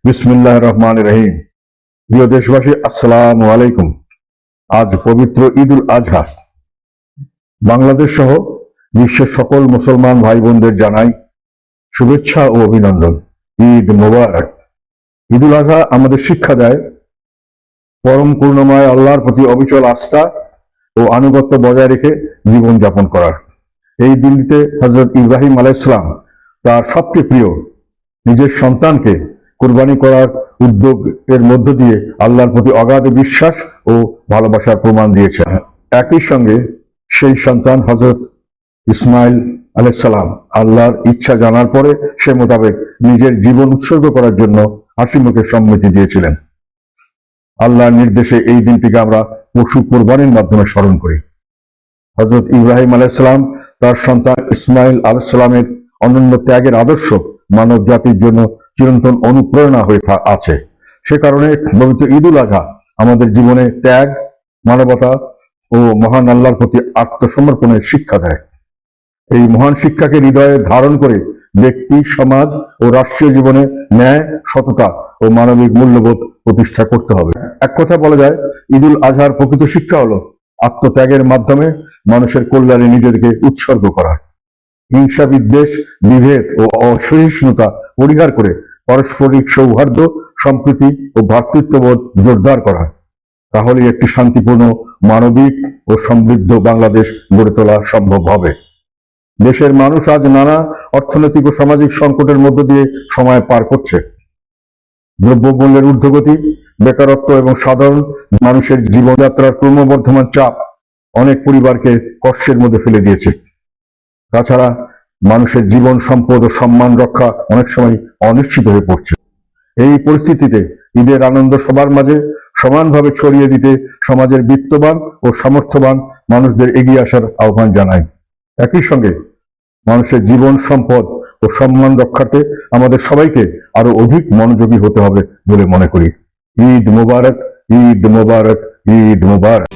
বিসমিল্লাহির রহমানির রহিম। প্রিয় দেশবাসী, আসসালামু আলাইকুম। আজ পবিত্র ঈদুল আজহা। বাংলাদেশ সহ বিশ্বের সকল মুসলমান ভাই বোনদের জানাই শুভেচ্ছা ও অভিনন্দন। ঈদ মোবারক। ঈদুল আজহা আমাদের শিক্ষা দেয় পরম করুণাময় আল্লাহর প্রতি অবিচল আস্থা ও আনুগত্য বজায় রেখে জীবন যাপন করার। এই দিনটিতে হযরত ইব্রাহিম আলাইহিস সালাম তার সবচেয়ে প্রিয় নিজের সন্তানকে কুরবানি করার উদ্যোগ এর মধ্য দিয়ে আল্লাহর প্রতি অগাধ বিশ্বাস ও ভালোবাসার প্রমাণ দিয়েছেন। একই সঙ্গে সেই সন্তান হযরত ইসমাইল আলাইহিস সালাম আল্লাহর ইচ্ছা জানার পরে সে মোতাবেক নিজের জীবন উৎসর্গ করার জন্য হাসিমুখে সম্মতি দিয়েছিলেন। আল্লাহর নির্দেশে এই দিনটিকে আমরা পশু কোরবানির মাধ্যমে স্মরণ করি। হযরত ইব্রাহিম আলাইহিস সালাম তার সন্তান ইসমাইল আলাইহিস সালামের অনন্য ত্যাগের আদর্শ মানব জাতির জন্য চিরন্তন অনুপ্রেরণা হয়ে আছে। সে কারণে পবিত্র ঈদুল আজহা আমাদের জীবনে ত্যাগ, মানবতা ও মহান আল্লাহর প্রতি আত্মসমর্পণের শিক্ষা দেয়। এই মহান শিক্ষাকে হৃদয়ে ধারণ করে ব্যক্তি, সমাজ ও রাষ্ট্রীয় জীবনে ন্যায়, সততা ও মানবিক মূল্যবোধ প্রতিষ্ঠা করতে হবে। এক কথা বলা যায়, ঈদুল আজহার প্রকৃত শিক্ষা হলো আত্মত্যাগের মাধ্যমে মানুষের কল্যাণে নিজেদেরকে উৎসর্গ করা, হিংসা, বিদ্বেষ, বিভেদ ও অসহিষ্ণুতা পরিহার করে পারস্পরিক সৌহার্দ্য, সম্প্রীতি ও ভ্রাতৃত্ববোধ জোরদার করা। তাহলেই একটি শান্তিপূর্ণ, মানবিক ও সমৃদ্ধ বাংলাদেশ গড়ে তোলা সম্ভব হবে। দেশের মানুষ আজ নানা অর্থনৈতিক ও সামাজিক সংকটের মধ্য দিয়ে সময় পার করছে। দ্রব্যমূল্যের ঊর্ধ্বগতি, বেকারত্ব এবং সাধারণ মানুষের জীবনযাত্রার ক্রমবর্ধমান চাপ অনেক পরিবারকে কষ্টের মধ্যে ফেলে দিয়েছে। তাছাড়া মানুষের জীবন, সম্পদ ও সম্মান রক্ষা অনেক সময় অনিশ্চিত হয়ে পড়ছে। এই পরিস্থিতিতে ঈদের আনন্দ সবার মাঝে সমানভাবে ছড়িয়ে দিতে সমাজের বিত্তবান ও সামর্থ্যবান মানুষদের এগিয়ে আসার আহ্বান জানাই। একই সঙ্গে মানুষের জীবন, সম্পদ ও সম্মান রক্ষার্থে আমাদের সবাইকে আরো অধিক মনোযোগী হতে হবে বলে মনে করি। ঈদ মোবারক, ঈদ মোবারক, ঈদ মোবারক।